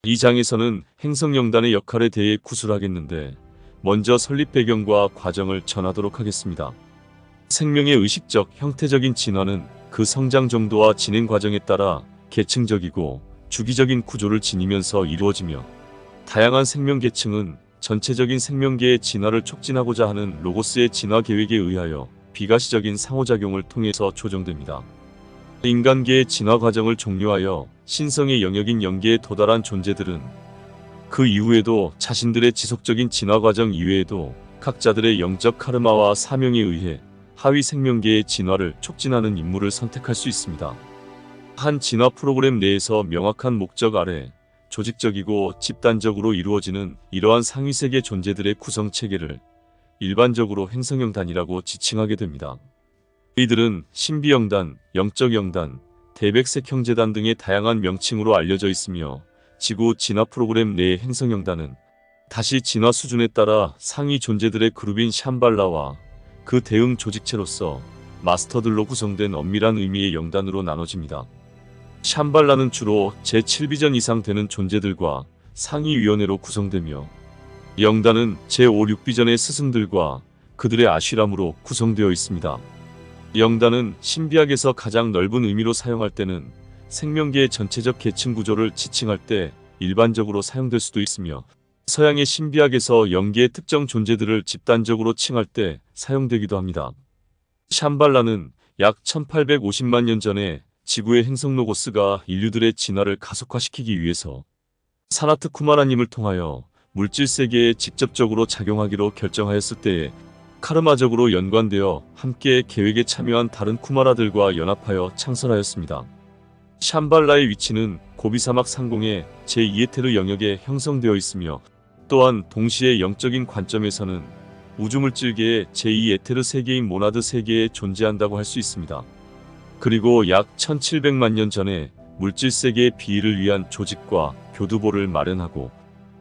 이 장에서는 행성영단의 역할에 대해 구술하겠는데 먼저 설립 배경과 과정을 전하도록 하겠습니다. 생명의 의식적, 형태적인 진화는 그 성장 정도와 진행 과정에 따라 계층적이고 주기적인 구조를 지니면서 이루어지며 다양한 생명 계층은 전체적인 생명계의 진화를 촉진하고자 하는 로고스의 진화 계획에 의하여 비가시적인 상호작용을 통해서 조정됩니다. 인간계의 진화 과정을 종료하여 신성의 영역인 영계에 도달한 존재들은 그 이후에도 자신들의 지속적인 진화 과정 이외에도 각자들의 영적 카르마와 사명에 의해 하위 생명계의 진화를 촉진하는 임무를 선택할 수 있습니다. 한 진화 프로그램 내에서 명확한 목적 아래 조직적이고 집단적으로 이루어지는 이러한 상위세계 존재들의 구성체계를 일반적으로 행성영단이라고 지칭하게 됩니다. 이들은 신비영단, 영적영단, 대백색형제단 등의 다양한 명칭으로 알려져 있으며 지구 진화 프로그램 내의 행성영단은 다시 진화 수준에 따라 상위 존재들의 그룹인 샴발라와 그 대응 조직체로서 마스터들로 구성된 엄밀한 의미의 영단으로 나눠집니다. 샴발라는 주로 제7비전 이상 되는 존재들과 상위위원회로 구성되며 영단은 제5, 6비전의 스승들과 그들의 아쉬람으로 구성되어 있습니다. 영단은 신비학에서 가장 넓은 의미로 사용할 때는 생명계의 전체적 계층 구조를 지칭할 때 일반적으로 사용될 수도 있으며 서양의 신비학에서 영계의 특정 존재들을 집단적으로 칭할 때 사용되기도 합니다. 샴발라는 약 1850만 년 전에 지구의 행성 로고스가 인류들의 진화를 가속화시키기 위해서 사나트 쿠마라님을 통하여 물질세계에 직접적으로 작용하기로 결정하였을 때에 카르마적으로 연관되어 함께 계획에 참여한 다른 쿠마라들과 연합하여 창설하였습니다. 샴발라의 위치는 고비사막 상공의 제2에테르 영역에 형성되어 있으며 또한 동시에 영적인 관점에서는 우주물질계의 제2에테르 세계인 모나드 세계에 존재한다고 할 수 있습니다. 그리고 약 1700만 년 전에 물질세계의 비위를 위한 조직과 교두보를 마련하고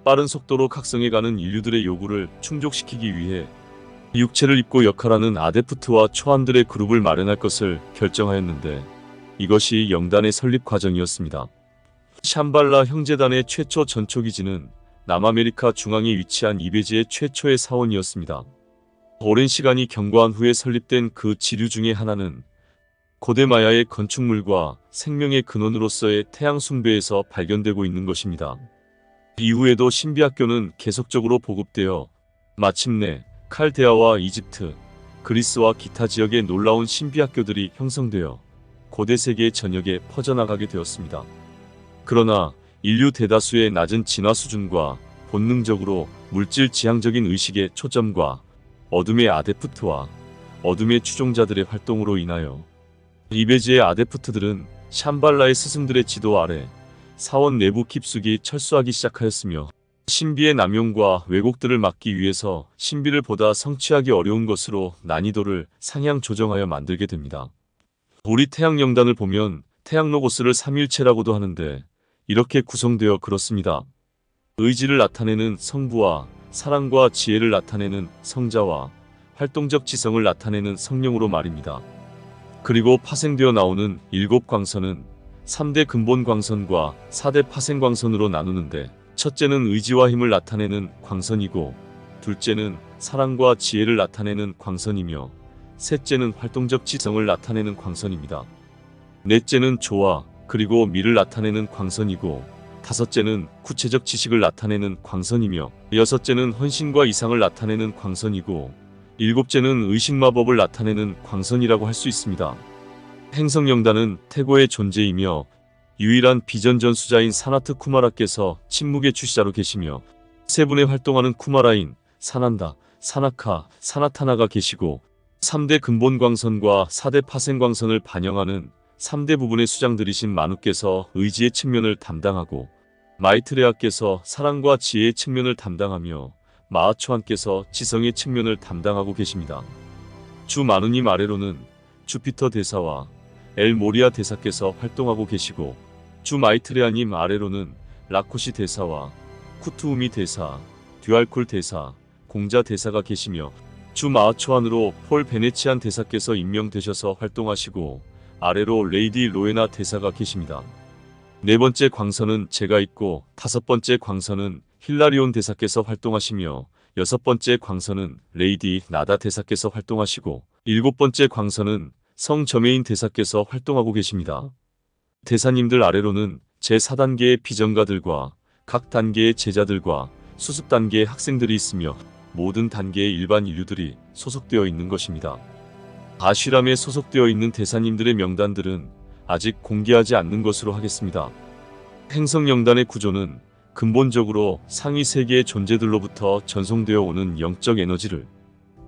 빠른 속도로 각성해가는 인류들의 요구를 충족시키기 위해 육체를 입고 역할하는 아데프트와 초안들의 그룹을 마련할 것을 결정하였는데 이것이 영단의 설립 과정이었습니다. 샴발라 형제단의 최초 전초기지는 남아메리카 중앙에 위치한 이베지의 최초의 사원이었습니다. 오랜 시간이 경과한 후에 설립된 그 지류 중의 하나는 고대 마야의 건축물과 생명의 근원으로서의 태양 숭배에서 발견되고 있는 것입니다. 이후에도 신비학교는 계속적으로 보급되어 마침내 칼데아와 이집트, 그리스와 기타 지역의 놀라운 신비학교들이 형성되어 고대 세계 전역에 퍼져나가게 되었습니다. 그러나 인류 대다수의 낮은 진화 수준과 본능적으로 물질 지향적인 의식의 초점과 어둠의 아데프트와 어둠의 추종자들의 활동으로 인하여 이베지의 아데프트들은 샴발라의 스승들의 지도 아래 사원 내부 깊숙이 철수하기 시작하였으며 신비의 남용과 왜곡들을 막기 위해서 신비를 보다 성취하기 어려운 것으로 난이도를 상향 조정하여 만들게 됩니다. 우리 태양영단을 보면 태양로고스를 삼일체라고도 하는데 이렇게 구성되어 그렇습니다. 의지를 나타내는 성부와 사랑과 지혜를 나타내는 성자와 활동적 지성을 나타내는 성령으로 말입니다. 그리고 파생되어 나오는 7광선은 3대 근본 광선과 4대 파생 광선으로 나누는데 첫째는 의지와 힘을 나타내는 광선이고 둘째는 사랑과 지혜를 나타내는 광선이며 셋째는 활동적 지성을 나타내는 광선입니다. 넷째는 조화 그리고 미를 나타내는 광선이고 다섯째는 구체적 지식을 나타내는 광선이며 여섯째는 헌신과 이상을 나타내는 광선이고 일곱째는 의식마법을 나타내는 광선이라고 할 수 있습니다. 행성영단은 태고의 존재이며 유일한 비전 전수자인 사나트 쿠마라께서 침묵의 주시자로 계시며 세 분의 활동하는 쿠마라인 사난다, 사나카, 사나타나가 계시고 3대 근본 광선과 4대 파생 광선을 반영하는 3대 부분의 수장들이신 마누께서 의지의 측면을 담당하고 마이트레아께서 사랑과 지혜의 측면을 담당하며 마하초안께서 지성의 측면을 담당하고 계십니다. 주 마누님 아래로는 주피터 대사와 엘 모리아 대사께서 활동하고 계시고 주 마이트레아님 아래로는 라코시 대사와 쿠투우미 대사, 듀알콜 대사, 공자 대사가 계시며 주 마하초안으로 폴 베네치안 대사께서 임명되셔서 활동하시고 아래로 레이디 로에나 대사가 계십니다. 네 번째 광선은 제가 있고, 다섯 번째 광선은 힐라리온 대사께서 활동하시며, 여섯 번째 광선은 레이디 나다 대사께서 활동하시고, 일곱 번째 광선은 성 저메인 대사께서 활동하고 계십니다. 대사님들 아래로는 제4단계의 비전가들과 각 단계의 제자들과 수습 단계의 학생들이 있으며 모든 단계의 일반 인류들이 소속되어 있는 것입니다. 아쉬람에 소속되어 있는 대사님들의 명단들은 아직 공개하지 않는 것으로 하겠습니다. 행성영단의 구조는 근본적으로 상위 세계의 존재들로부터 전송되어 오는 영적 에너지를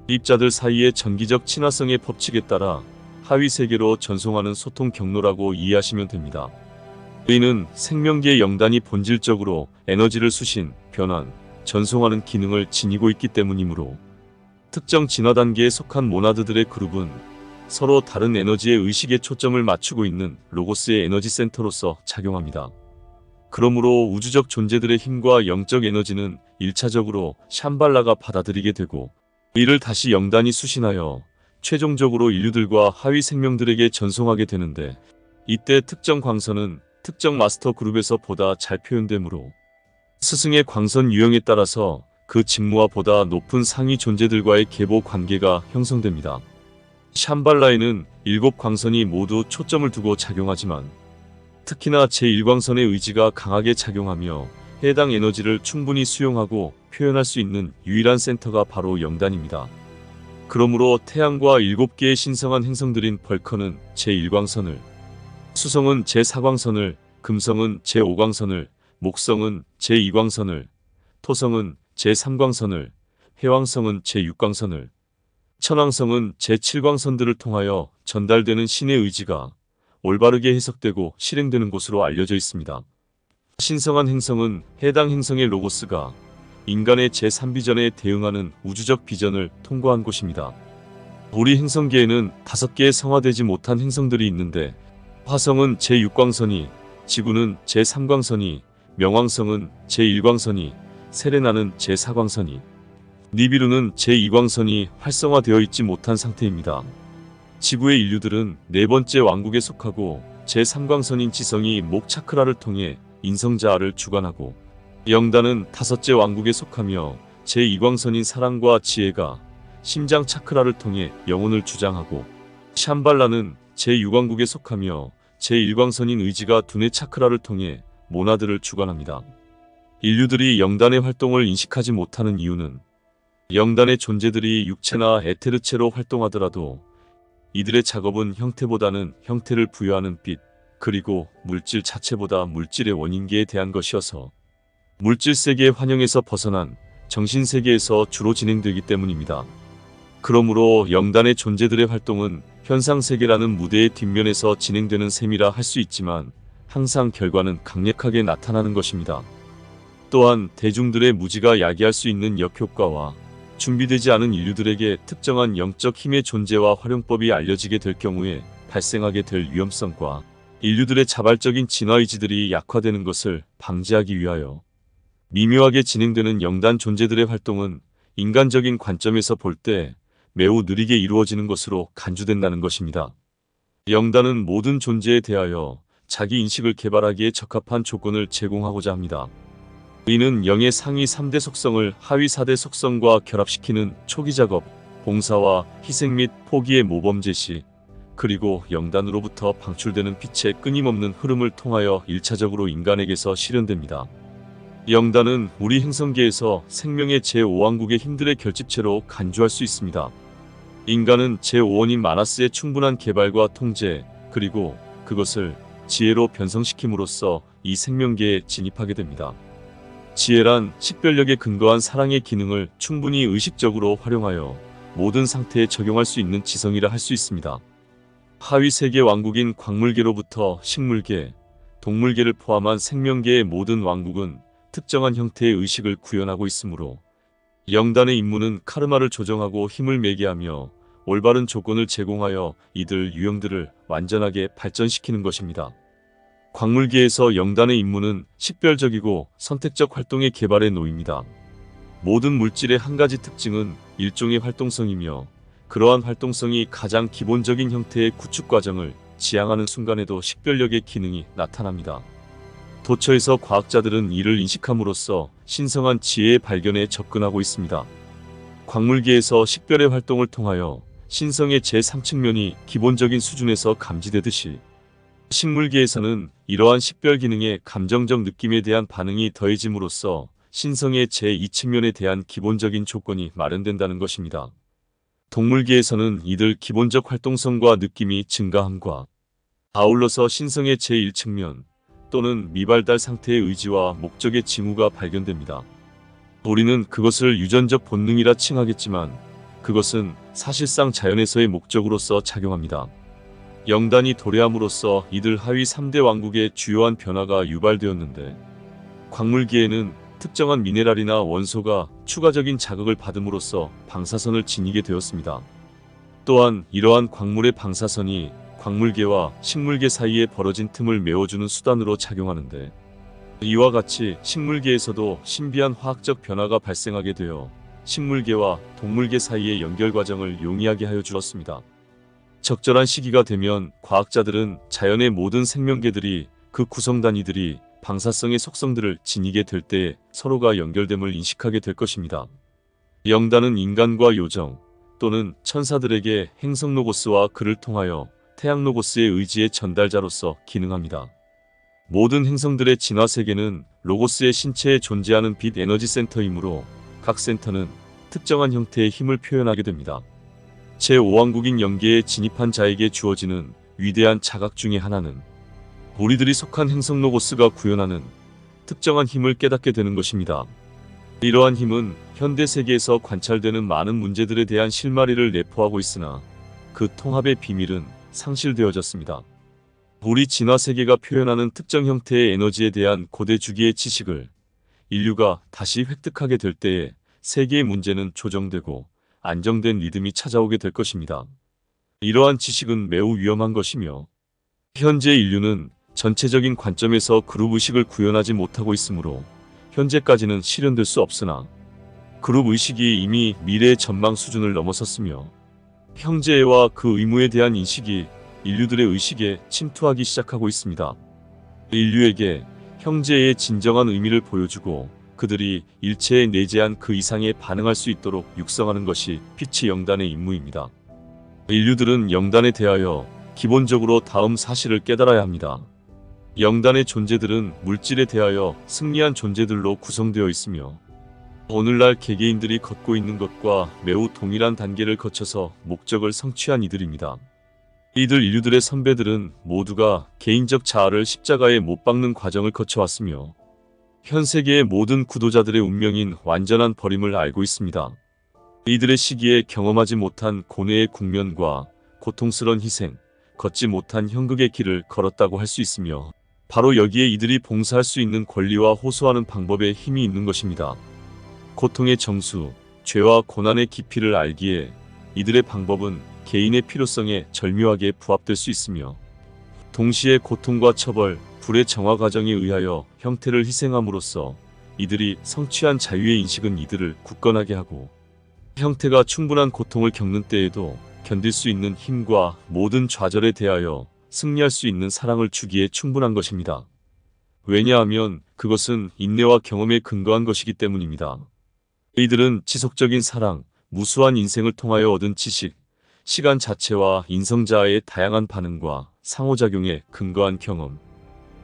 입자들 사이의 전기적 친화성의 법칙에 따라 하위 세계로 전송하는 소통 경로라고 이해하시면 됩니다. 이는 생명계의 영단이 본질적으로 에너지를 수신, 변환, 전송하는 기능을 지니고 있기 때문이므로 특정 진화 단계에 속한 모나드들의 그룹은 서로 다른 에너지의 의식에 초점을 맞추고 있는 로고스의 에너지 센터로서 작용합니다. 그러므로 우주적 존재들의 힘과 영적 에너지는 1차적으로 샴발라가 받아들이게 되고 이를 다시 영단이 수신하여 최종적으로 인류들과 하위 생명들에게 전송하게 되는데, 이때 특정 광선은 특정 마스터 그룹에서 보다 잘 표현되므로 스승의 광선 유형에 따라서 그 직무와 보다 높은 상위 존재들과의 계보 관계가 형성됩니다. 샴발라에는 7광선이 모두 초점을 두고 작용하지만 특히나 제1광선의 의지가 강하게 작용하며 해당 에너지를 충분히 수용하고 표현할 수 있는 유일한 센터가 바로 영단입니다. 그러므로 태양과 7개의 신성한 행성들인 벌커는 제1광선을, 수성은 제4광선을, 금성은 제5광선을, 목성은 제2광선을, 토성은 제3광선을, 해왕성은 제6광선을, 천왕성은 제7광선들을 통하여 전달되는 신의 의지가 올바르게 해석되고 실행되는 곳으로 알려져 있습니다. 신성한 행성은 해당 행성의 로고스가 인간의 제3비전에 대응하는 우주적 비전을 통과한 곳입니다. 우리 행성계에는 5개의 성화되지 못한 행성들이 있는데, 화성은 제6광선이, 지구는 제3광선이, 명왕성은 제1광선이, 세레나는 제4광선이, 니비루는 제2광선이 활성화되어 있지 못한 상태입니다. 지구의 인류들은 네 번째 왕국에 속하고 제3광선인 지성이 목 차크라를 통해 인성자아를 주관하고, 영단은 5째 왕국에 속하며 제2광선인 사랑과 지혜가 심장 차크라를 통해 영혼을 주장하고, 샴발라는 제6왕국에 속하며 제1광선인 의지가 두뇌 차크라를 통해 모나드를 주관합니다. 인류들이 영단의 활동을 인식하지 못하는 이유는 영단의 존재들이 육체나 에테르체로 활동하더라도 이들의 작업은 형태보다는 형태를 부여하는 빛, 그리고 물질 자체보다 물질의 원인계에 대한 것이어서 물질 세계의 환영에서 벗어난 정신 세계에서 주로 진행되기 때문입니다. 그러므로 영단의 존재들의 활동은 현상 세계라는 무대의 뒷면에서 진행되는 셈이라 할 수 있지만 항상 결과는 강력하게 나타나는 것입니다. 또한 대중들의 무지가 야기할 수 있는 역효과와 준비되지 않은 인류들에게 특정한 영적 힘의 존재와 활용법이 알려지게 될 경우에 발생하게 될 위험성과 인류들의 자발적인 진화의지들이 약화되는 것을 방지하기 위하여 미묘하게 진행되는 영단 존재들의 활동은 인간적인 관점에서 볼 때 매우 느리게 이루어지는 것으로 간주된다는 것입니다. 영단은 모든 존재에 대하여 자기 인식을 개발하기에 적합한 조건을 제공하고자 합니다. 이는 영의 상위 3대 속성을 하위 4대 속성과 결합시키는 초기 작업, 봉사와 희생 및 포기의 모범 제시, 그리고 영단으로부터 방출되는 빛의 끊임없는 흐름을 통하여 1차적으로 인간에게서 실현됩니다. 영단은 우리 행성계에서 생명의 제5왕국의 힘들의 결집체로 간주할 수 있습니다. 인간은 제5원인 마나스의 충분한 개발과 통제, 그리고 그것을 지혜로 변성시킴으로써 이 생명계에 진입하게 됩니다. 지혜란 식별력에 근거한 사랑의 기능을 충분히 의식적으로 활용하여 모든 상태에 적용할 수 있는 지성이라 할 수 있습니다. 하위 세계 왕국인 광물계로부터 식물계, 동물계를 포함한 생명계의 모든 왕국은 특정한 형태의 의식을 구현하고 있으므로 영단의 임무는 카르마를 조정하고 힘을 매개하며 올바른 조건을 제공하여 이들 유형들을 완전하게 발전시키는 것입니다. 광물계에서 영단의 임무는 식별적이고 선택적 활동의 개발에 놓입니다. 모든 물질의 한 가지 특징은 일종의 활동성이며 그러한 활동성이 가장 기본적인 형태의 구축 과정을 지향하는 순간에도 식별력의 기능이 나타납니다. 도처에서 과학자들은 이를 인식함으로써 신성한 지혜의 발견에 접근하고 있습니다. 광물계에서 식별의 활동을 통하여 신성의 제3측면이 기본적인 수준에서 감지되듯이 식물계에서는 이러한 식별 기능에 감정적 느낌에 대한 반응이 더해짐으로써 신성의 제2측면에 대한 기본적인 조건이 마련된다는 것입니다. 동물계에서는 이들 기본적 활동성과 느낌이 증가함과 아울러서 신성의 제1측면 또는 미발달 상태의 의지와 목적의 징후가 발견됩니다. 우리는 그것을 유전적 본능이라 칭하겠지만 그것은 사실상 자연에서의 목적으로서 작용합니다. 영단이 도래함으로써 이들 하위 3대 왕국의 주요한 변화가 유발되었는데 광물기에는 특정한 미네랄이나 원소가 추가적인 자극을 받음으로써 방사선을 지니게 되었습니다. 또한 이러한 광물의 방사선이 광물계와 식물계 사이에 벌어진 틈을 메워주는 수단으로 작용하는데 이와 같이 식물계에서도 신비한 화학적 변화가 발생하게 되어 식물계와 동물계 사이의 연결 과정을 용이하게 하여 주었습니다. 적절한 시기가 되면 과학자들은 자연의 모든 생명계들이 그 구성 단위들이 방사성의 속성들을 지니게 될 때에 서로가 연결됨을 인식하게 될 것입니다. 영단은 인간과 요정 또는 천사들에게 행성 로고스와 그를 통하여 태양 로고스의 의지의 전달자로서 기능합니다. 모든 행성들의 진화 세계는 로고스의 신체에 존재하는 빛 에너지 센터이므로 각 센터는 특정한 형태의 힘을 표현하게 됩니다. 제5왕국인 영계에 진입한 자에게 주어지는 위대한 자각 중의 하나는 우리들이 속한 행성 로고스가 구현하는 특정한 힘을 깨닫게 되는 것입니다. 이러한 힘은 현대 세계에서 관찰되는 많은 문제들에 대한 실마리를 내포하고 있으나 그 통합의 비밀은 상실되어졌습니다. 우리 진화 세계가 표현하는 특정 형태의 에너지에 대한 고대 주기의 지식을 인류가 다시 획득하게 될 때에 세계의 문제는 조정되고 안정된 리듬이 찾아오게 될 것입니다. 이러한 지식은 매우 위험한 것이며 현재 인류는 전체적인 관점에서 그룹 의식을 구현하지 못하고 있으므로 현재까지는 실현될 수 없으나 그룹 의식이 이미 미래의 전망 수준을 넘어섰으며 형제애와 그 의무에 대한 인식이 인류들의 의식에 침투하기 시작하고 있습니다. 인류에게 형제애의 진정한 의미를 보여주고 그들이 일체에 내재한 그 이상에 반응할 수 있도록 육성하는 것이 피치 영단의 임무입니다. 인류들은 영단에 대하여 기본적으로 다음 사실을 깨달아야 합니다. 영단의 존재들은 물질에 대하여 승리한 존재들로 구성되어 있으며 오늘날 개개인들이 걷고 있는 것과 매우 동일한 단계를 거쳐서 목적을 성취한 이들입니다. 이들 인류들의 선배들은 모두가 개인적 자아를 십자가에 못 박는 과정을 거쳐왔으며 현 세계의 모든 구도자들의 운명인 완전한 버림을 알고 있습니다. 이들의 시기에 경험하지 못한 고뇌의 국면과 고통스러운 희생, 걷지 못한 현극의 길을 걸었다고 할 수 있으며 바로 여기에 이들이 봉사할 수 있는 권리와 호소하는 방법에 힘이 있는 것입니다. 고통의 정수, 죄와 고난의 깊이를 알기에 이들의 방법은 개인의 필요성에 절묘하게 부합될 수 있으며 동시에 고통과 처벌, 불의 정화 과정에 의하여 형태를 희생함으로써 이들이 성취한 자유의 인식은 이들을 굳건하게 하고 형태가 충분한 고통을 겪는 때에도 견딜 수 있는 힘과 모든 좌절에 대하여 승리할 수 있는 사랑을 주기에 충분한 것입니다. 왜냐하면 그것은 인내와 경험에 근거한 것이기 때문입니다. 이들은 지속적인 사랑, 무수한 인생을 통하여 얻은 지식, 시간 자체와 인성자아의 다양한 반응과 상호작용에 근거한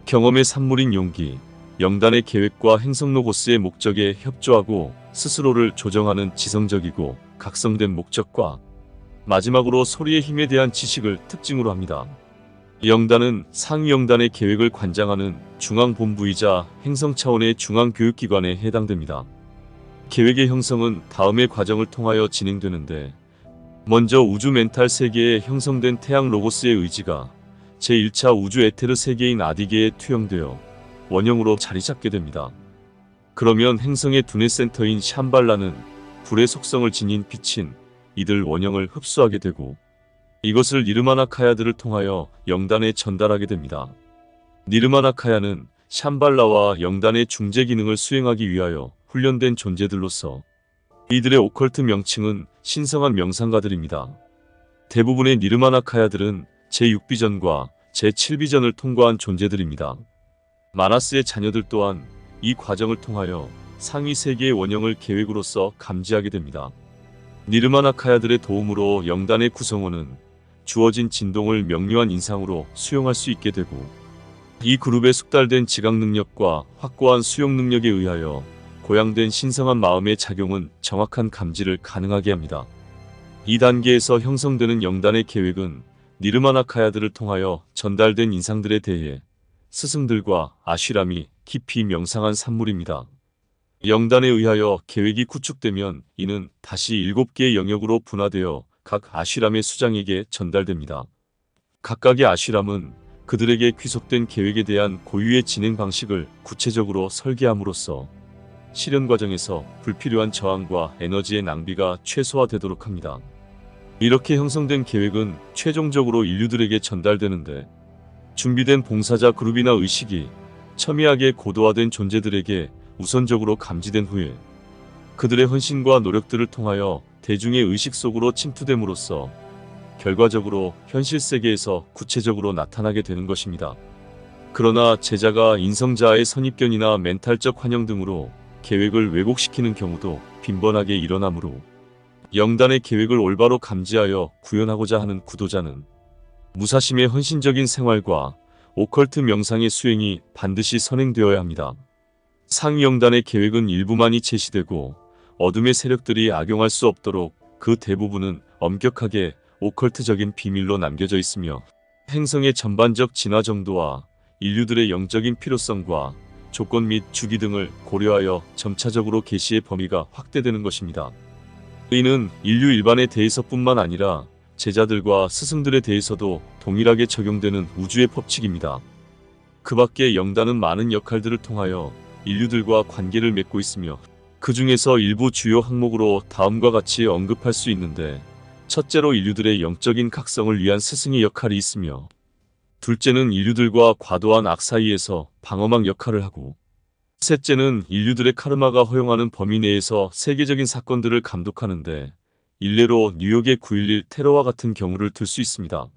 경험의 산물인 용기, 영단의 계획과 행성 로고스의 목적에 협조하고 스스로를 조정하는 지성적이고 각성된 목적과 마지막으로 소리의 힘에 대한 지식을 특징으로 합니다. 영단은 상위 영단의 계획을 관장하는 중앙본부이자 행성 차원의 중앙교육기관에 해당됩니다. 계획의 형성은 다음의 과정을 통하여 진행되는데 먼저 우주 멘탈 세계에 형성된 태양 로고스의 의지가 제1차 우주 에테르 세계인 아디게에 투영되어 원형으로 자리 잡게 됩니다. 그러면 행성의 두뇌 센터인 샴발라는 불의 속성을 지닌 빛인 이들 원형을 흡수하게 되고 이것을 니르마나카야들을 통하여 영단에 전달하게 됩니다. 니르마나카야는 샴발라와 영단의 중재 기능을 수행하기 위하여 훈련된 존재들로서 이들의 오컬트 명칭은 신성한 명상가들입니다. 대부분의 니르마나카야들은 제6비전과 제7비전을 통과한 존재들입니다. 마나스의 자녀들 또한 이 과정을 통하여 상위 세계의 원형을 계획으로서 감지하게 됩니다. 니르마나카야들의 도움으로 영단의 구성원은 주어진 진동을 명료한 인상으로 수용할 수 있게 되고, 이 그룹의 숙달된 지각 능력과 확고한 수용 능력에 의하여 고양된 신성한 마음의 작용은 정확한 감지를 가능하게 합니다. 이 단계에서 형성되는 영단의 계획은 니르마나카야들을 통하여 전달된 인상들에 대해 스승들과 아쉬람이 깊이 명상한 산물입니다. 영단에 의하여 계획이 구축되면 이는 다시 7개의 영역으로 분화되어 각 아쉬람의 수장에게 전달됩니다. 각각의 아쉬람은 그들에게 귀속된 계획에 대한 고유의 진행 방식을 구체적으로 설계함으로써 실현 과정에서 불필요한 저항과 에너지의 낭비가 최소화되도록 합니다. 이렇게 형성된 계획은 최종적으로 인류들에게 전달되는데, 준비된 봉사자 그룹이나 의식이 첨예하게 고도화된 존재들에게 우선적으로 감지된 후에 그들의 헌신과 노력들을 통하여 대중의 의식 속으로 침투됨으로써 결과적으로 현실 세계에서 구체적으로 나타나게 되는 것입니다. 그러나 제자가 인성자아의 선입견이나 멘탈적 환영 등으로 계획을 왜곡시키는 경우도 빈번하게 일어나므로 영단의 계획을 올바로 감지하여 구현하고자 하는 구도자는 무사심의 헌신적인 생활과 오컬트 명상의 수행이 반드시 선행되어야 합니다. 상위 영단의 계획은 일부만이 제시되고 어둠의 세력들이 악용할 수 없도록 그 대부분은 엄격하게 오컬트적인 비밀로 남겨져 있으며, 행성의 전반적 진화 정도와 인류들의 영적인 필요성과 조건 및 주기 등을 고려하여 점차적으로 계시의 범위가 확대되는 것입니다. 이는 인류 일반에 대해서뿐만 아니라 제자들과 스승들에 대해서도 동일하게 적용되는 우주의 법칙입니다. 그 밖에 영단은 많은 역할들을 통하여 인류들과 관계를 맺고 있으며, 그 중에서 일부 주요 항목으로 다음과 같이 언급할 수 있는데, 첫째로 인류들의 영적인 각성을 위한 스승의 역할이 있으며, 둘째는 인류들과 과도한 악 사이에서 방어막 역할을 하고, 셋째는 인류들의 카르마가 허용하는 범위 내에서 세계적인 사건들을 감독하는데, 일례로 뉴욕의 9.11 테러와 같은 경우를 들 수 있습니다.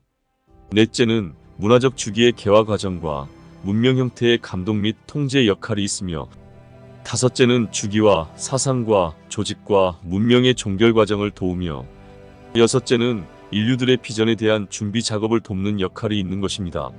넷째는 문화적 주기의 개화 과정과 문명 형태의 감독 및 통제의 역할이 있으며, 다섯째는 주기와 사상과 조직과 문명의 종결 과정을 도우며, 여섯째는 인류들의 비전에 대한 준비 작업을 돕는 역할이 있는 것입니다.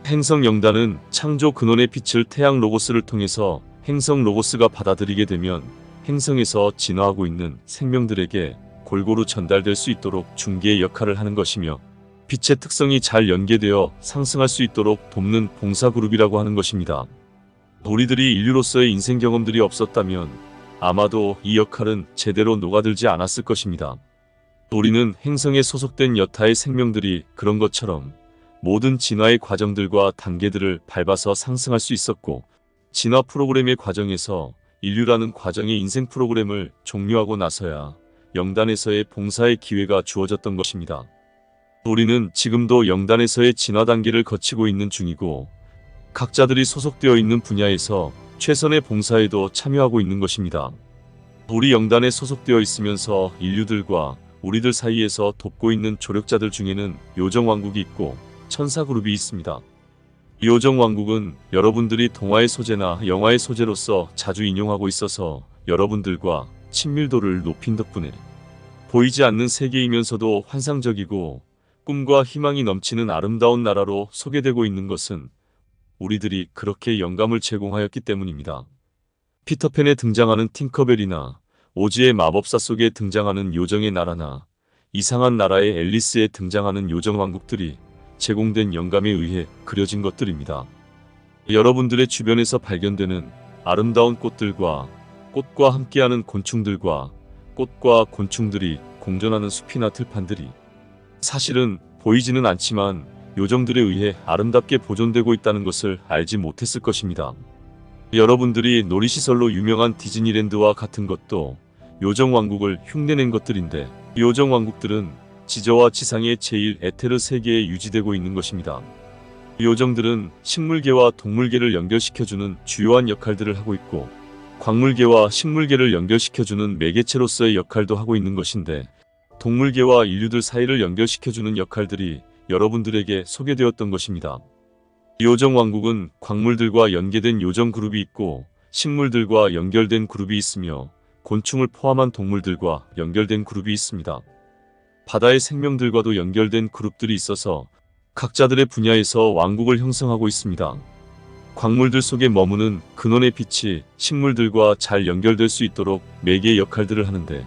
행성 영단은 창조 근원의 빛을 태양 로고스를 통해서 행성 로고스가 받아들이게 되면 행성에서 진화하고 있는 생명들에게 골고루 전달될 수 있도록 중개의 역할을 하는 것이며, 빛의 특성이 잘 연계되어 상승할 수 있도록 돕는 봉사그룹이라고 하는 것입니다. 우리들이 인류로서의 인생 경험들이 없었다면 아마도 이 역할은 제대로 녹아들지 않았을 것입니다. 우리는 행성에 소속된 여타의 생명들이 그런 것처럼 모든 진화의 과정들과 단계들을 밟아서 상승할 수 있었고, 진화 프로그램의 과정에서 인류라는 과정의 인생 프로그램을 종료하고 나서야 영단에서의 봉사의 기회가 주어졌던 것입니다. 우리는 지금도 영단에서의 진화 단계를 거치고 있는 중이고, 각자들이 소속되어 있는 분야에서 최선의 봉사에도 참여하고 있는 것입니다. 우리 영단에 소속되어 있으면서 인류들과 우리들 사이에서 돕고 있는 조력자들 중에는 요정왕국이 있고 천사그룹이 있습니다. 요정왕국은 여러분들이 동화의 소재나 영화의 소재로서 자주 인용하고 있어서 여러분들과 친밀도를 높인 덕분에 보이지 않는 세계이면서도 환상적이고 꿈과 희망이 넘치는 아름다운 나라로 소개되고 있는 것은 우리들이 그렇게 영감을 제공하였기 때문입니다. 피터팬에 등장하는 팅커벨이나 오즈의 마법사 속에 등장하는 요정의 나라나 이상한 나라의 앨리스에 등장하는 요정왕국들이 제공된 영감에 의해 그려진 것들입니다. 여러분들의 주변에서 발견되는 아름다운 꽃들과 꽃과 함께하는 곤충들과 꽃과 곤충들이 공존하는 숲이나 들판들이 사실은 보이지는 않지만 요정들에 의해 아름답게 보존되고 있다는 것을 알지 못했을 것입니다. 여러분들이 놀이시설로 유명한 디즈니랜드와 같은 것도 요정왕국을 흉내낸 것들인데, 요정왕국들은 지저와 지상의 제일 에테르 세계에 유지되고 있는 것입니다. 요정들은 식물계와 동물계를 연결시켜주는 주요한 역할들을 하고 있고, 광물계와 식물계를 연결시켜주는 매개체로서의 역할도 하고 있는 것인데, 동물계와 인류들 사이를 연결시켜주는 역할들이 여러분들에게 소개되었던 것입니다. 요정왕국은 광물들과 연계된 요정 그룹이 있고 식물들과 연결된 그룹이 있으며 곤충을 포함한 동물들과 연결된 그룹이 있습니다. 바다의 생명들과도 연결된 그룹들이 있어서 각자들의 분야에서 왕국을 형성하고 있습니다. 광물들 속에 머무는 근원의 빛이 식물들과 잘 연결될 수 있도록 매개의 역할들을 하는데,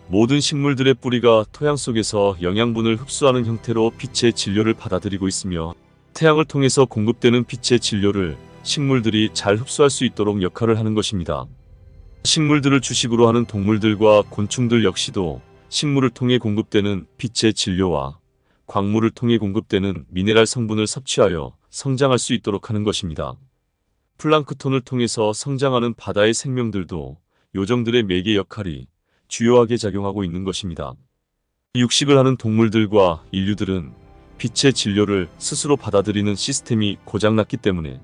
모든 식물들의 뿌리가 토양 속에서 영양분을 흡수하는 형태로 빛의 진료를 받아들이고 있으며, 태양을 통해서 공급되는 빛의 진료를 식물들이 잘 흡수할 수 있도록 역할을 하는 것입니다. 식물들을 주식으로 하는 동물들과 곤충들 역시도 식물을 통해 공급되는 빛의 진료와 광물을 통해 공급되는 미네랄 성분을 섭취하여 성장할 수 있도록 하는 것입니다. 플랑크톤을 통해서 성장하는 바다의 생명들도 요정들의 매개 역할이 주요하게 작용하고 있는 것입니다. 육식을 하는 동물들과 인류들은 빛의 진료를 스스로 받아들이는 시스템이 고장났기 때문에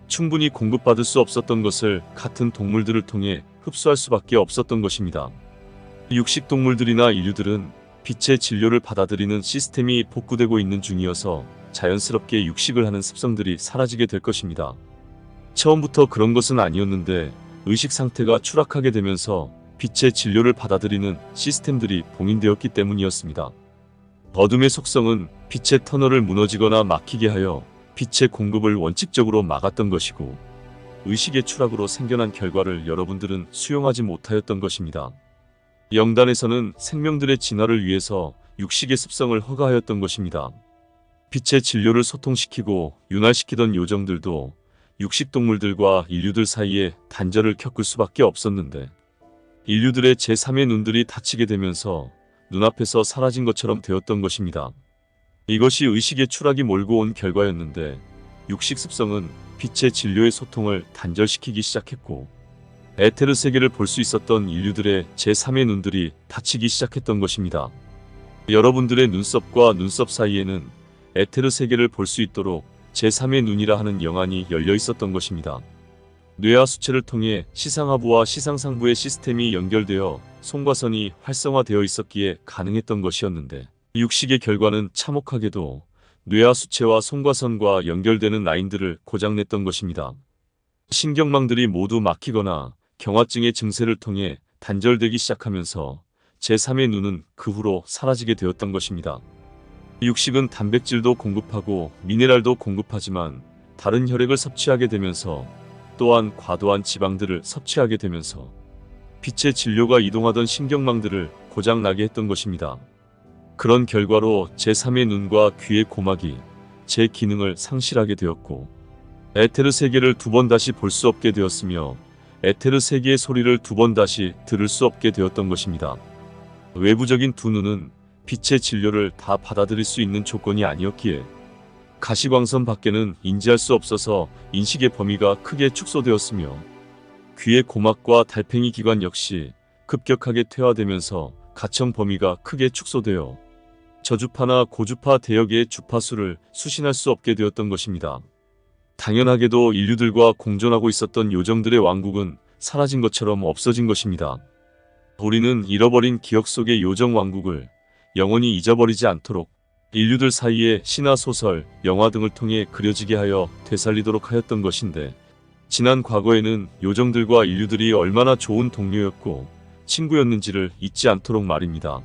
충분히 공급받을 수 없었던 것을 같은 동물들을 통해 흡수할 수밖에 없었던 것입니다. 육식 동물들이나 인류들은 빛의 진료를 받아들이는 시스템이 복구되고 있는 중이어서 자연스럽게 육식을 하는 습성들이 사라지게 될 것입니다. 처음부터 그런 것은 아니었는데 의식 상태가 추락하게 되면서 빛의 진료를 받아들이는 시스템들이 봉인되었기 때문이었습니다. 어둠의 속성은 빛의 터널을 무너지거나 막히게 하여 빛의 공급을 원칙적으로 막았던 것이고, 의식의 추락으로 생겨난 결과를 여러분들은 수용하지 못하였던 것입니다. 영단에서는 생명들의 진화를 위해서 육식의 습성을 허가하였던 것입니다. 빛의 진료를 소통시키고 윤활시키던 요정들도 육식동물들과 인류들 사이에 단절을 겪을 수밖에 없었는데, 인류들의 제3의 눈들이 닫히게 되면서 눈앞에서 사라진 것처럼 되었던 것입니다. 이것이 의식의 추락이 몰고 온 결과였는데, 육식 습성은 빛의 진료의 소통을 단절시키기 시작했고, 에테르 세계를 볼 수 있었던 인류들의 제3의 눈들이 닫히기 시작했던 것입니다. 여러분들의 눈썹과 눈썹 사이에는 에테르 세계를 볼 수 있도록 제3의 눈이라 하는 영안이 열려 있었던 것입니다. 뇌와 수체를 통해 시상하부와 시상상부의 시스템이 연결되어 송과선이 활성화되어 있었기에 가능했던 것이었는데, 육식의 결과는 참혹하게도 뇌와 수체와 송과선과 연결되는 라인들을 고장냈던 것입니다. 신경망들이 모두 막히거나 경화증의 증세를 통해 단절되기 시작하면서 제3의 눈은 그 후로 사라지게 되었던 것입니다. 육식은 단백질도 공급하고 미네랄도 공급하지만 다른 혈액을 섭취하게 되면서, 또한 과도한 지방들을 섭취하게 되면서 빛의 진료가 이동하던 신경망들을 고장나게 했던 것입니다. 그런 결과로 제3의 눈과 귀의 고막이 제 기능을 상실하게 되었고, 에테르 세계를 두 번 다시 볼 수 없게 되었으며 에테르 세계의 소리를 두 번 다시 들을 수 없게 되었던 것입니다. 외부적인 두 눈은 빛의 진료를 다 받아들일 수 있는 조건이 아니었기에 가시광선 밖에는 인지할 수 없어서 인식의 범위가 크게 축소되었으며, 귀의 고막과 달팽이 기관 역시 급격하게 퇴화되면서 가청 범위가 크게 축소되어 저주파나 고주파 대역의 주파수를 수신할 수 없게 되었던 것입니다. 당연하게도 인류들과 공존하고 있었던 요정들의 왕국은 사라진 것처럼 없어진 것입니다. 우리는 잃어버린 기억 속의 요정 왕국을 영원히 잊어버리지 않도록 인류들 사이에 신화 소설, 영화 등을 통해 그려지게 하여 되살리도록 하였던 것인데, 지난 과거에는 요정들과 인류들이 얼마나 좋은 동료였고 친구였는지를 잊지 않도록 말입니다.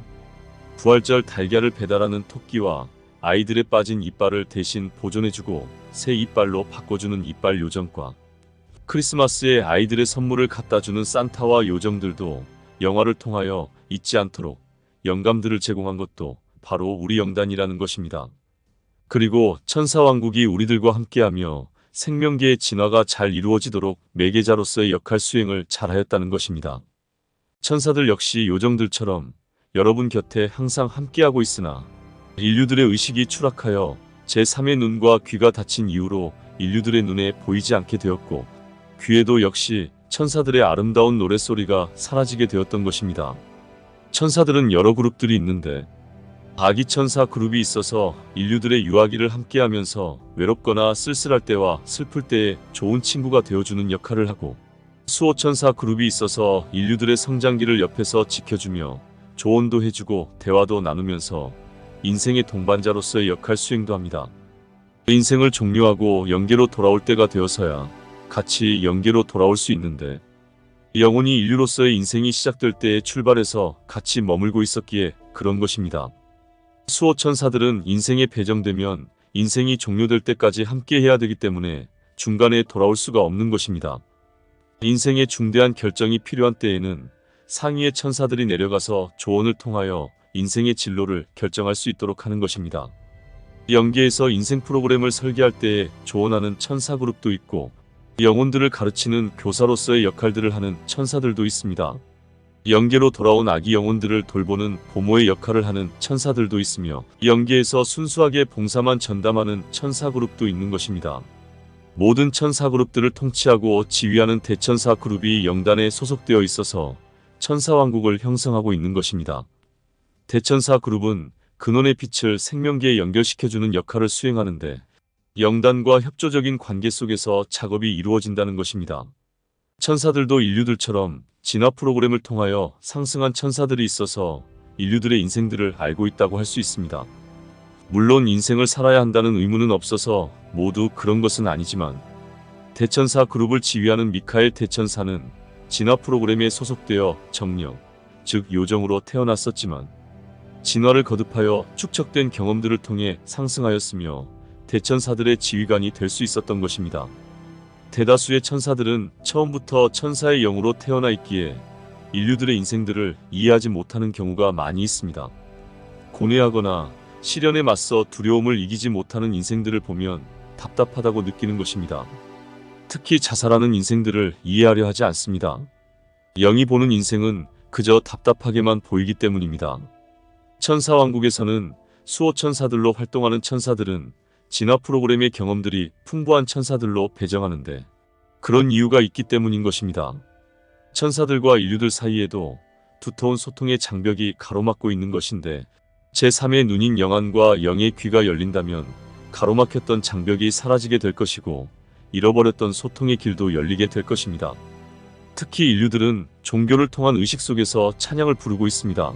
부활절 달걀을 배달하는 토끼와 아이들의 빠진 이빨을 대신 보존해주고 새 이빨로 바꿔주는 이빨 요정과 크리스마스에 아이들의 선물을 갖다주는 산타와 요정들도 영화를 통하여 잊지 않도록 영감들을 제공한 것도 바로 우리 영단이라는 것입니다. 그리고 천사왕국이 우리들과 함께하며 생명계의 진화가 잘 이루어지도록 매개자로서의 역할 수행을 잘하였다는 것입니다. 천사들 역시 요정들처럼 여러분 곁에 항상 함께하고 있으나, 인류들의 의식이 추락하여 제3의 눈과 귀가 닫힌 이후로 인류들의 눈에 보이지 않게 되었고, 귀에도 역시 천사들의 아름다운 노랫소리가 사라지게 되었던 것입니다. 천사들은 여러 그룹들이 있는데, 아기 천사 그룹이 있어서 인류들의 유아기를 함께하면서 외롭거나 쓸쓸할 때와 슬플 때에 좋은 친구가 되어주는 역할을 하고, 수호천사 그룹이 있어서 인류들의 성장기를 옆에서 지켜주며 조언도 해주고 대화도 나누면서 인생의 동반자로서의 역할 수행도 합니다. 인생을 종료하고 영계로 돌아올 때가 되어서야 같이 영계로 돌아올 수 있는데, 영혼이 인류로서의 인생이 시작될 때에 출발해서 같이 머물고 있었기에 그런 것입니다. 수호 천사들은 인생에 배정되면 인생이 종료될 때까지 함께 해야 되기 때문에 중간에 돌아올 수가 없는 것입니다. 인생의 중대한 결정이 필요한 때에는 상위의 천사들이 내려가서 조언을 통하여 인생의 진로를 결정할 수 있도록 하는 것입니다. 영계에서 인생 프로그램을 설계할 때에 조언하는 천사 그룹도 있고, 영혼들을 가르치는 교사로서의 역할들을 하는 천사들도 있습니다. 영계로 돌아온 아기 영혼들을 돌보는 보모의 역할을 하는 천사들도 있으며, 영계에서 순수하게 봉사만 전담하는 천사 그룹도 있는 것입니다. 모든 천사 그룹들을 통치하고 지휘하는 대천사 그룹이 영단에 소속되어 있어서 천사왕국을 형성하고 있는 것입니다. 대천사 그룹은 근원의 빛을 생명계에 연결시켜주는 역할을 수행하는데, 영단과 협조적인 관계 속에서 작업이 이루어진다는 것입니다. 천사들도 인류들처럼 진화 프로그램을 통하여 상승한 천사들이 있어서 인류들의 인생들을 알고 있다고 할 수 있습니다. 물론 인생을 살아야 한다는 의무는 없어서 모두 그런 것은 아니지만, 대천사 그룹을 지휘하는 미카엘 대천사는 진화 프로그램에 소속되어 정령, 즉 요정으로 태어났었지만 진화를 거듭하여 축적된 경험들을 통해 상승하였으며 대천사들의 지휘관이 될 수 있었던 것입니다. 대다수의 천사들은 처음부터 천사의 영으로 태어나 있기에 인류들의 인생들을 이해하지 못하는 경우가 많이 있습니다. 고뇌하거나 시련에 맞서 두려움을 이기지 못하는 인생들을 보면 답답하다고 느끼는 것입니다. 특히 자살하는 인생들을 이해하려 하지 않습니다. 영이 보는 인생은 그저 답답하게만 보이기 때문입니다. 천사왕국에서는 수호천사들로 활동하는 천사들은 진화 프로그램의 경험들이 풍부한 천사들로 배정하는데, 그런 이유가 있기 때문인 것입니다. 천사들과 인류들 사이에도 두터운 소통의 장벽이 가로막고 있는 것인데, 제3의 눈인 영안과 영의 귀가 열린다면 가로막혔던 장벽이 사라지게 될 것이고, 잃어버렸던 소통의 길도 열리게 될 것입니다. 특히 인류들은 종교를 통한 의식 속에서 찬양을 부르고 있습니다.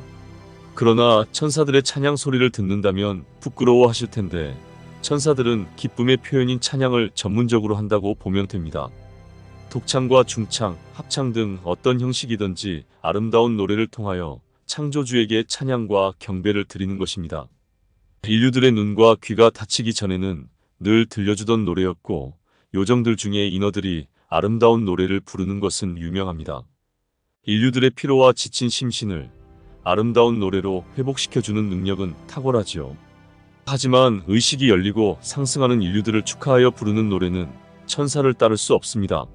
그러나 천사들의 찬양 소리를 듣는다면 부끄러워하실 텐데, 천사들은 기쁨의 표현인 찬양을 전문적으로 한다고 보면 됩니다. 독창과 중창, 합창 등 어떤 형식이든지 아름다운 노래를 통하여 창조주에게 찬양과 경배를 드리는 것입니다. 인류들의 눈과 귀가 닫히기 전에는 늘 들려주던 노래였고, 요정들 중에 인어들이 아름다운 노래를 부르는 것은 유명합니다. 인류들의 피로와 지친 심신을 아름다운 노래로 회복시켜주는 능력은 탁월하지요. 하지만 의식이 열리고 상승하는 인류들을 축하하여 부르는 노래는 천사를 따를 수 없습니다.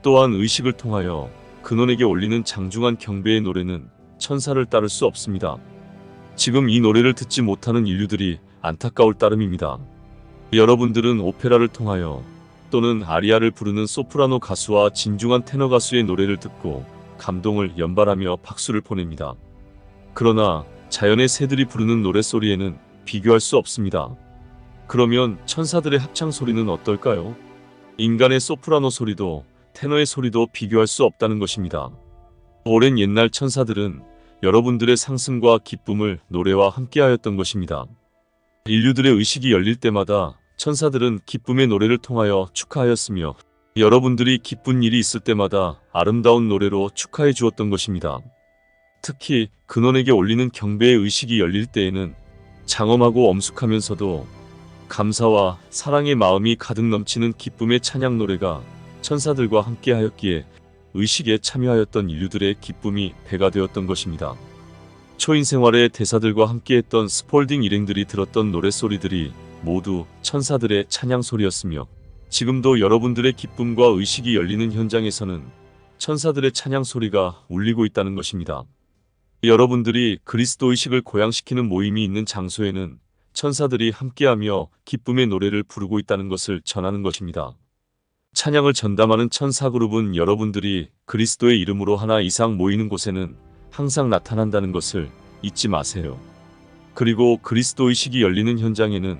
또한 의식을 통하여 근원에게 올리는 장중한 경배의 노래는 천사를 따를 수 없습니다. 지금 이 노래를 듣지 못하는 인류들이 안타까울 따름입니다. 여러분들은 오페라를 통하여 또는 아리아를 부르는 소프라노 가수와 진중한 테너 가수의 노래를 듣고 감동을 연발하며 박수를 보냅니다. 그러나 자연의 새들이 부르는 노랫소리에는 비교할 수 없습니다. 그러면 천사들의 합창 소리는 어떨까요? 인간의 소프라노 소리도 테너의 소리도 비교할 수 없다는 것입니다. 오랜 옛날 천사들은 여러분들의 상승과 기쁨을 노래와 함께하였던 것입니다. 인류들의 의식이 열릴 때마다 천사들은 기쁨의 노래를 통하여 축하하였으며, 여러분들이 기쁜 일이 있을 때마다 아름다운 노래로 축하해 주었던 것입니다. 특히 근원에게 올리는 경배의 의식이 열릴 때에는 장엄하고 엄숙하면서도 감사와 사랑의 마음이 가득 넘치는 기쁨의 찬양 노래가 천사들과 함께하였기에 의식에 참여하였던 인류들의 기쁨이 배가 되었던 것입니다. 초인 생활의 대사들과 함께했던 스폴딩 일행들이 들었던 노랫소리들이 모두 천사들의 찬양 소리였으며, 지금도 여러분들의 기쁨과 의식이 열리는 현장에서는 천사들의 찬양 소리가 울리고 있다는 것입니다. 여러분들이 그리스도 의식을 고양시키는 모임이 있는 장소에는 천사들이 함께하며 기쁨의 노래를 부르고 있다는 것을 전하는 것입니다. 찬양을 전담하는 천사 그룹은 여러분들이 그리스도의 이름으로 하나 이상 모이는 곳에는 항상 나타난다는 것을 잊지 마세요. 그리고 그리스도 의식이 열리는 현장에는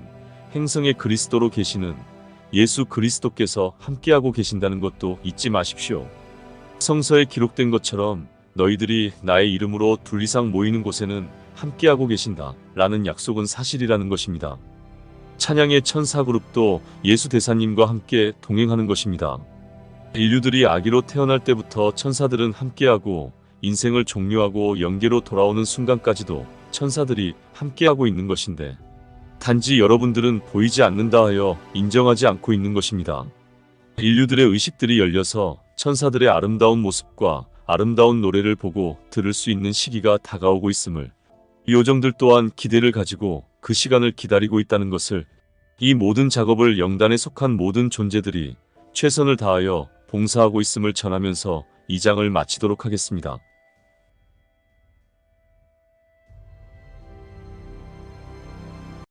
행성의 그리스도로 계시는 예수 그리스도께서 함께하고 계신다는 것도 잊지 마십시오. 성서에 기록된 것처럼 너희들이 나의 이름으로 둘 이상 모이는 곳에는 함께하고 계신다 라는 약속은 사실이라는 것입니다. 찬양의 천사 그룹도 예수 대사님과 함께 동행하는 것입니다. 인류들이 아기로 태어날 때부터 천사들은 함께하고 인생을 종료하고 영계로 돌아오는 순간까지도 천사들이 함께하고 있는 것인데 단지 여러분들은 보이지 않는다 하여 인정하지 않고 있는 것입니다. 인류들의 의식들이 열려서 천사들의 아름다운 모습과 아름다운 노래를 보고 들을 수 있는 시기가 다가오고 있음을 요정들 또한 기대를 가지고 그 시간을 기다리고 있다는 것을 이 모든 작업을 영단에 속한 모든 존재들이 최선을 다하여 봉사하고 있음을 전하면서 이 장을 마치도록 하겠습니다.